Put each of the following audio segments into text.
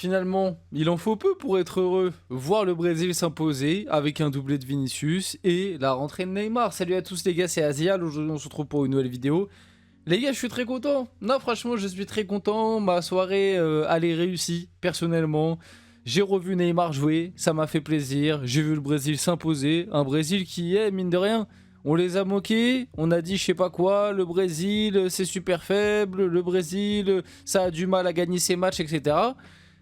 Finalement, il en faut peu pour être heureux. Voir le Brésil s'imposer avec un doublé de Vinicius et la rentrée de Neymar. Salut à tous les gars, c'est Azial. Aujourd'hui, on se retrouve pour une nouvelle vidéo. Les gars, je suis très content. Non, franchement, je suis très content. Ma soirée, elle est réussie, personnellement. J'ai revu Neymar jouer, ça m'a fait plaisir. J'ai vu le Brésil s'imposer. Un Brésil qui est, mine de rien, on les a moqués. On a dit, je sais pas quoi, le Brésil, c'est super faible. Le Brésil, ça a du mal à gagner ses matchs, etc.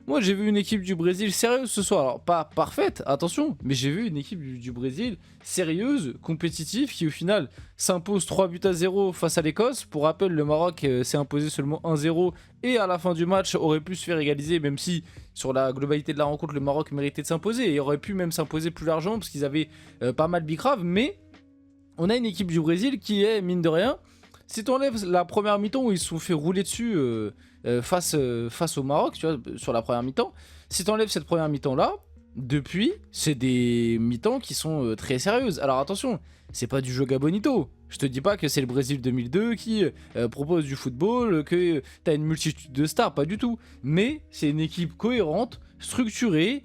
Moi, j'ai vu une équipe du Brésil sérieuse ce soir. Alors, pas parfaite, attention, mais j'ai vu une équipe du Brésil sérieuse, compétitive, qui au final s'impose 3 buts à 0 face à l'Écosse. Pour rappel, le Maroc s'est imposé seulement 1-0 et à la fin du match aurait pu se faire égaliser, même si sur la globalité de la rencontre, le Maroc méritait de s'imposer et aurait pu même s'imposer plus largement parce qu'ils avaient pas mal bicrave. Mais on a une équipe du Brésil qui est, mine de rien, si tu enlèves la première mi-temps où ils se sont fait rouler dessus face au Maroc, tu vois, sur la première mi-temps, si tu enlèves cette première mi-temps là, depuis, c'est des mi-temps qui sont très sérieuses. Alors attention, c'est pas du Joga Bonito. Je te dis pas que c'est le Brésil 2002 qui propose du football, que t'as une multitude de stars, pas du tout. Mais c'est une équipe cohérente, structurée,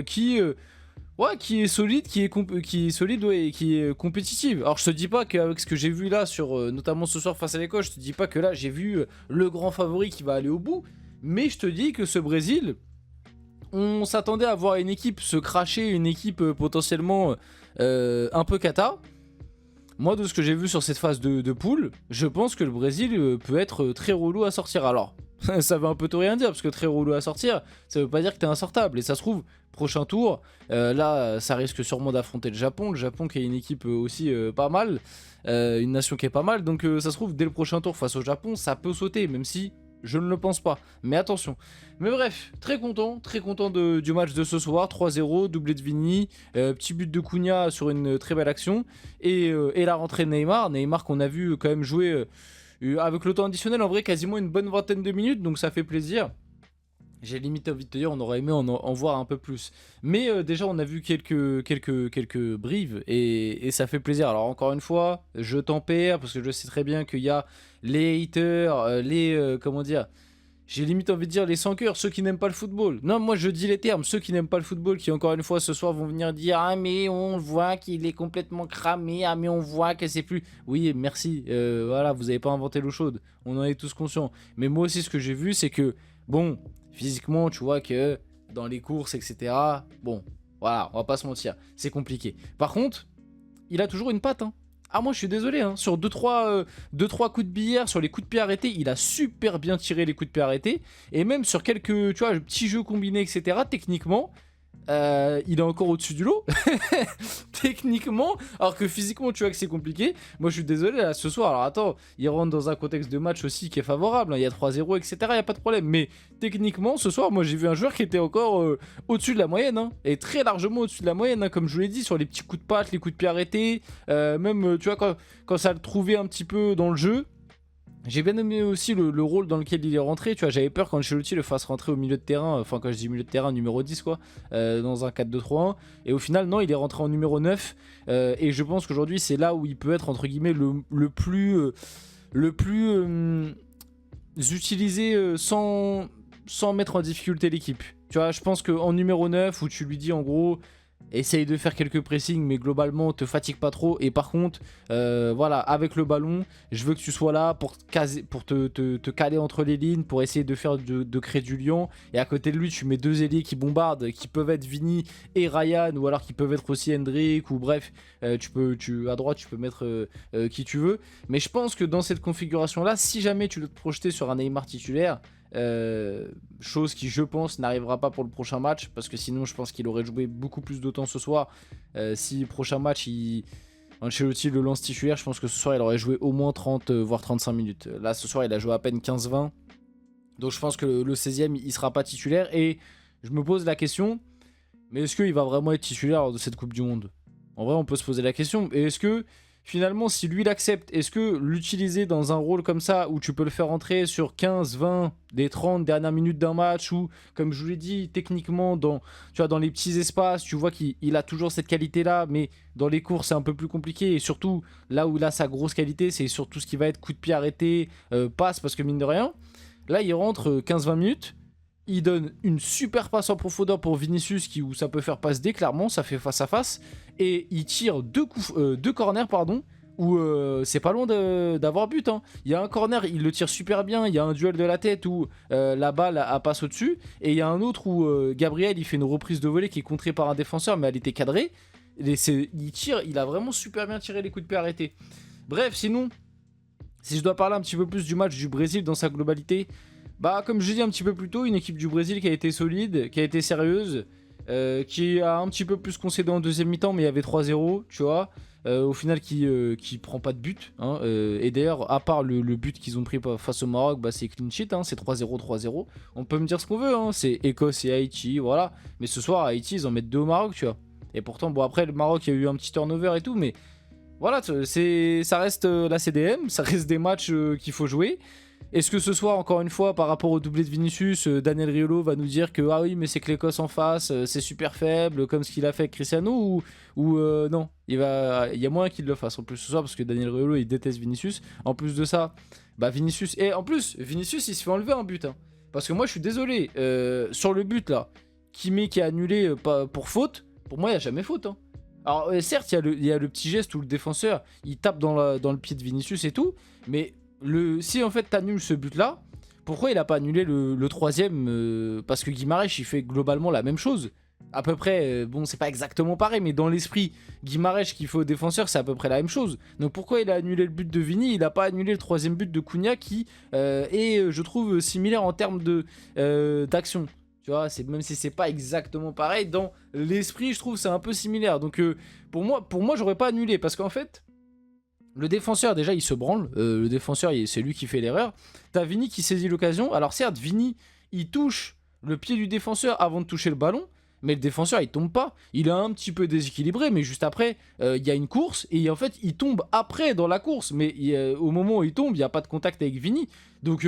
qui est solide, qui est solide, ouais, et qui est compétitive. Alors je te dis pas qu'avec ce que j'ai vu là sur notamment ce soir face à l'Écosse, je te dis pas que là j'ai vu le grand favori qui va aller au bout, mais je te dis que ce Brésil, on s'attendait à voir une équipe se cracher, une équipe potentiellement un peu cata. Moi, de ce que j'ai vu sur cette phase de poule, je pense que le Brésil peut être très relou à sortir. Alors, ça veut un peu tout rien dire, parce que très relou à sortir, ça veut pas dire que t'es insortable. Et ça se trouve, prochain tour, là, ça risque sûrement d'affronter le Japon. Le Japon qui est une équipe aussi pas mal, une nation qui est pas mal. Donc ça se trouve, dès le prochain tour face au Japon, ça peut sauter, même si je ne le pense pas. Mais attention. Mais bref, très content du match de ce soir. 3-0, doublé de Vini, petit but de Cunha sur une très belle action. Et la rentrée de Neymar. Neymar qu'on a vu quand même jouer avec le temps additionnel, en vrai, quasiment une bonne vingtaine de minutes. Donc ça fait plaisir. J'ai limite envie de te dire, on aurait aimé en voir un peu plus. Mais déjà, on a vu quelques brives et ça fait plaisir. Alors, encore une fois, je tempère parce que je sais très bien qu'il y a les haters, comment dire, j'ai limite envie de dire les sans cœur, ceux qui n'aiment pas le football. Non, moi je dis les termes, ceux qui n'aiment pas le football, qui encore une fois ce soir vont venir dire ah mais on voit qu'il est complètement cramé, ah mais on voit que c'est plus... Oui, merci, voilà, vous avez pas inventé l'eau chaude, on en est tous conscients. Mais moi aussi ce que j'ai vu c'est que, bon, physiquement tu vois que dans les courses etc, bon, voilà, on va pas se mentir, c'est compliqué. Par contre, il a toujours une patte, hein. Ah moi je suis désolé, hein. Sur 2-3 coups de billard, sur les coups de pied arrêtés, il a super bien tiré les coups de pied arrêtés. Et même sur quelques petits jeux combinés, etc. Techniquement, il est encore au-dessus du lot. Techniquement, alors que physiquement tu vois que c'est compliqué. Moi je suis désolé là ce soir. Alors attends, il rentre dans un contexte de match aussi qui est favorable, hein. Il y a 3-0 etc, il n'y a pas de problème. Mais techniquement ce soir moi j'ai vu un joueur qui était encore au-dessus de la moyenne, hein. Et très largement au-dessus de la moyenne, hein, comme je vous l'ai dit, sur les petits coups de patte, les coups de pied arrêtés, même tu vois quand ça le trouvait un petit peu dans le jeu. J'ai bien aimé aussi le rôle dans lequel il est rentré, tu vois, j'avais peur quand Ancelotti le fasse rentrer au milieu de terrain, enfin quand je dis milieu de terrain, numéro 10 quoi, dans un 4-2-3-1, et au final non, il est rentré en numéro 9, et je pense qu'aujourd'hui c'est là où il peut être entre guillemets le plus utilisé sans mettre en difficulté l'équipe. Tu vois, je pense qu'en numéro 9, où tu lui dis en gros... Essaye de faire quelques pressings, mais globalement, te fatigue pas trop. Et par contre, voilà, avec le ballon, je veux que tu sois là pour te caler entre les lignes, pour essayer de faire de créer du lion. Et à côté de lui, tu mets deux ailiers qui bombardent, qui peuvent être Vini et Ryan, ou alors qui peuvent être aussi Hendrick, ou bref, à droite, tu peux mettre qui tu veux. Mais je pense que dans cette configuration-là, si jamais tu veux te projeter sur un Neymar titulaire, chose qui je pense n'arrivera pas pour le prochain match parce que sinon je pense qu'il aurait joué beaucoup plus de temps ce soir. Si prochain match Ancelotti le lance titulaire, je pense que ce soir il aurait joué au moins 30 voire 35 minutes. Là ce soir il a joué à peine 15-20, donc je pense que le 16ème il sera pas titulaire. Et je me pose la question, mais est-ce qu'il va vraiment être titulaire lors de cette Coupe du Monde? En vrai on peut se poser la question. Et est-ce que finalement, si lui l'accepte, est-ce que l'utiliser dans un rôle comme ça, où tu peux le faire entrer sur 15, 20, des 30 dernières minutes d'un match, ou comme je vous l'ai dit, techniquement, tu vois, dans les petits espaces, tu vois qu'il a toujours cette qualité-là, mais dans les courses, c'est un peu plus compliqué. Et surtout, là où il a sa grosse qualité, c'est sur tout ce qui va être coup de pied arrêté, passe, parce que mine de rien, là, il rentre 15-20 minutes, il donne une super passe en profondeur pour Vinicius où ça peut faire passe D, clairement, ça fait face à face. Et il tire deux corners, pardon, où c'est pas loin d'avoir but. Hein. Il y a un corner, il le tire super bien. Il y a un duel de la tête où la balle passe au-dessus. Et il y a un autre où Gabriel, il fait une reprise de volée qui est contrée par un défenseur, mais elle était cadrée. Il tire, il a vraiment super bien tiré les coups de pied arrêtés. Bref, sinon, si je dois parler un petit peu plus du match du Brésil dans sa globalité, bah comme je l'ai dit un petit peu plus tôt, une équipe du Brésil qui a été solide, qui a été sérieuse, qui a un petit peu plus concédé en deuxième mi-temps, mais il y avait 3-0, tu vois. Au final, qui prend pas de but. Hein, et d'ailleurs, à part le but qu'ils ont pris face au Maroc, bah, c'est clean sheet, hein, c'est 3-0, 3-0. On peut me dire ce qu'on veut, hein, c'est Écosse et Haïti, voilà. Mais ce soir, Haïti, ils en mettent 2 au Maroc, tu vois. Et pourtant, bon, après, le Maroc, il y a eu un petit turnover et tout, mais voilà, ça reste la CDM, ça reste des matchs qu'il faut jouer. Est-ce que ce soir, encore une fois, par rapport au doublé de Vinicius, Daniel Riolo va nous dire que ah oui, mais c'est que l'Écosse en face, c'est super faible, comme ce qu'il a fait avec Cristiano, ou non, il y a moyen qu'il le fasse en plus ce soir, parce que Daniel Riolo, il déteste Vinicius. En plus de ça, bah Vinicius, et en plus, Vinicius, il se fait enlever un but. Hein. Parce que moi, je suis désolé, sur le but là, qui est annulé pour faute, pour moi, il n'y a jamais faute. Hein. Alors certes, il y a le petit geste où le défenseur, il tape dans le pied de Vinicius et tout, mais si en fait t'annules ce but là, pourquoi il a pas annulé le troisième parce que Guimarães il fait globalement la même chose à peu près, bon c'est pas exactement pareil, mais dans l'esprit Guimarães qui fait au défenseur c'est à peu près la même chose. Donc pourquoi il a annulé le but de Vini, il a pas annulé le troisième but de Cunha qui est je trouve similaire en termes d'action. Tu vois, même si c'est pas exactement pareil, dans l'esprit je trouve c'est un peu similaire. Donc pour moi j'aurais pas annulé parce qu'en fait le défenseur, déjà, il se branle. Le défenseur, c'est lui qui fait l'erreur. T'as Vini qui saisit l'occasion. Alors certes, Vini, il touche le pied du défenseur avant de toucher le ballon. Mais le défenseur, il tombe pas. Il est un petit peu déséquilibré. Mais juste après, il y a une course. Et en fait, il tombe après dans la course. Mais au moment où il tombe, il n'y a pas de contact avec Vini. Donc,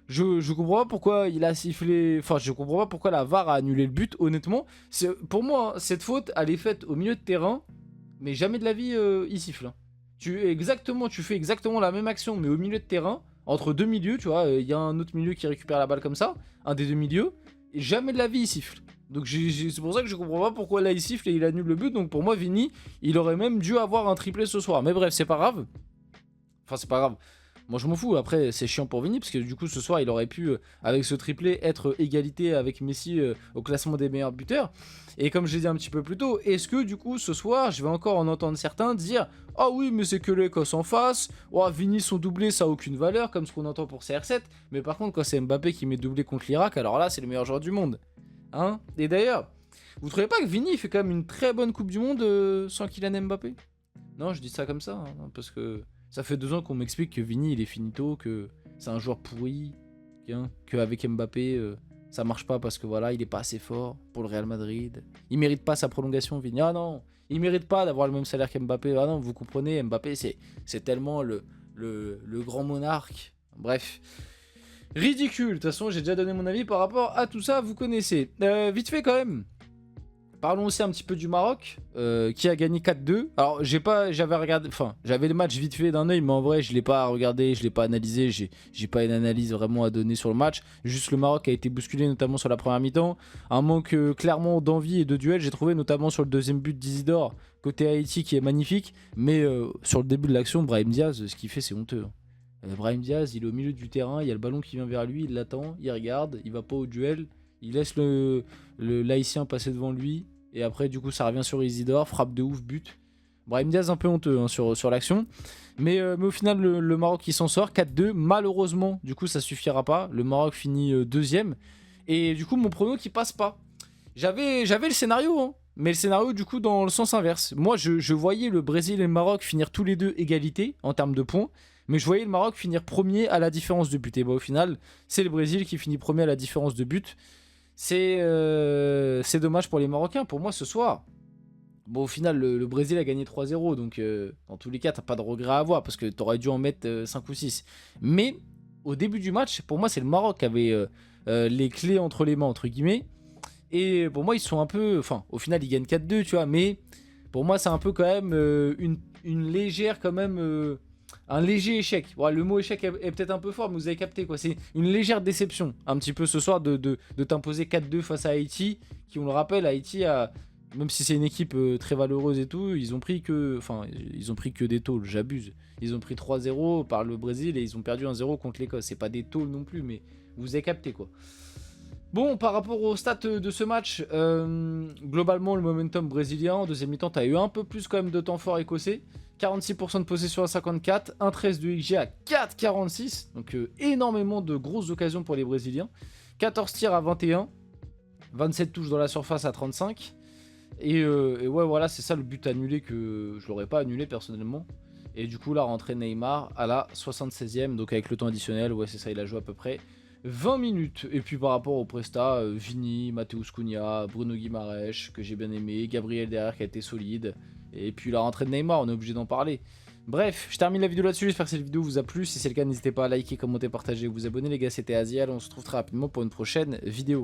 je comprends pas pourquoi il a sifflé... Enfin, je comprends pas pourquoi la VAR a annulé le but, honnêtement. Pour moi, cette faute, elle est faite au milieu de terrain. Mais jamais de la vie, il siffle. Hein. Tu fais exactement la même action, mais au milieu de terrain, entre deux milieux, tu vois, il y a un autre milieu qui récupère la balle comme ça, un des deux milieux, et jamais de la vie il siffle. Donc c'est pour ça que je comprends pas pourquoi là il siffle et il annule le but. Donc pour moi, Vini, il aurait même dû avoir un triplé ce soir. Mais bref, c'est pas grave. Enfin, c'est pas grave. Moi je m'en fous, après c'est chiant pour Vini parce que du coup ce soir il aurait pu avec ce triplé être égalité avec Messi au classement des meilleurs buteurs. Et comme je l'ai dit un petit peu plus tôt, est-ce que du coup ce soir je vais encore en entendre certains dire ah oui mais c'est que l'Écosse en face, oh, Vini son doublé ça a aucune valeur comme ce qu'on entend pour CR7, mais par contre quand c'est Mbappé qui met doublé contre l'Irak, alors là c'est le meilleur joueur du monde. Hein. Et d'ailleurs, vous trouvez pas que Vini fait quand même une très bonne Coupe du Monde sans Kylian Mbappé? Non, je dis ça comme ça, hein, parce que ça fait 2 ans qu'on m'explique que Vini il est finito, que c'est un joueur pourri, hein, qu'avec Mbappé ça marche pas parce que voilà, il est pas assez fort pour le Real Madrid. Il mérite pas sa prolongation, Vini. Ah non, il mérite pas d'avoir le même salaire qu'Mbappé. Ah non, vous comprenez, Mbappé c'est tellement le grand monarque. Bref. Ridicule, de toute façon j'ai déjà donné mon avis par rapport à tout ça, vous connaissez. Vite fait quand même. Parlons aussi un petit peu du Maroc, qui a gagné 4-2. Alors, j'avais le match vite fait d'un œil, mais en vrai, je l'ai pas regardé, je l'ai pas analysé, j'ai pas une analyse vraiment à donner sur le match. Juste le Maroc a été bousculé, notamment sur la première mi-temps. Un manque clairement d'envie et de duel, j'ai trouvé notamment sur le deuxième but d'Isidore, côté Haïti, qui est magnifique. Mais sur le début de l'action, Brahim Diaz, ce qu'il fait, c'est honteux. Brahim Diaz, il est au milieu du terrain, il y a le ballon qui vient vers lui, il l'attend, il regarde, il va pas au duel, il laisse le l'Haïtien passer devant lui. Et après, du coup, ça revient sur Isidore, frappe de ouf, but. Brahim Diaz un peu honteux hein, sur l'action. Mais au final, le Maroc, il s'en sort. 4-2. Malheureusement, du coup, ça suffira pas. Le Maroc finit deuxième. Et du coup, mon prono qui passe pas. J'avais le scénario, hein, mais le scénario, du coup, dans le sens inverse. Moi, je voyais le Brésil et le Maroc finir tous les deux égalité en termes de points. Mais je voyais le Maroc finir premier à la différence de but. Et bah, au final, c'est le Brésil qui finit premier à la différence de but. C'est dommage pour les Marocains. Pour moi, ce soir, bon, au final, le Brésil a gagné 3-0. Donc, dans tous les cas, t'as pas de regret à avoir parce que t'aurais dû en mettre 5 ou 6. Mais au début du match, pour moi, c'est le Maroc qui avait les clés entre les mains, entre guillemets. Et pour moi, ils sont un peu... Enfin, au final, ils gagnent 4-2, tu vois. Mais pour moi, c'est un peu quand même une légère, quand même... un léger échec. Ouais, le mot échec est peut-être un peu fort, mais vous avez capté quoi. C'est une légère déception, un petit peu ce soir, de t'imposer 4-2 face à Haïti, qui, on le rappelle, Haïti a... Même si c'est une équipe très valeureuse et tout, ils ont pris que... Enfin, ils ont pris que des tôles, j'abuse. Ils ont pris 3-0 par le Brésil et ils ont perdu 1-0 contre l'Écosse. C'est pas des tôles non plus, mais vous avez capté quoi. Bon, par rapport aux stats de ce match, globalement, le momentum brésilien, en deuxième mi-temps, t'as eu un peu plus quand même de temps fort écossais. 46% de possession à 54, 1,13 de XG à 4,46. Donc énormément de grosses occasions pour les Brésiliens. 14 tirs à 21, 27 touches dans la surface à 35. Et ouais, voilà, c'est ça le but annulé que je l'aurais pas annulé personnellement. Et du coup, la rentrée Neymar à la 76e, donc avec le temps additionnel, ouais, c'est ça, il a joué à peu près 20 minutes. Et puis par rapport au Presta, Vini, Matheus Cunha, Bruno Guimaraes, que j'ai bien aimé, Gabriel derrière qui a été solide. Et puis la rentrée de Neymar, on est obligé d'en parler. Bref, je termine la vidéo là-dessus, j'espère que cette vidéo vous a plu. Si c'est le cas, n'hésitez pas à liker, commenter, partager, vous abonner les gars, c'était Aziel. On se retrouve très rapidement pour une prochaine vidéo.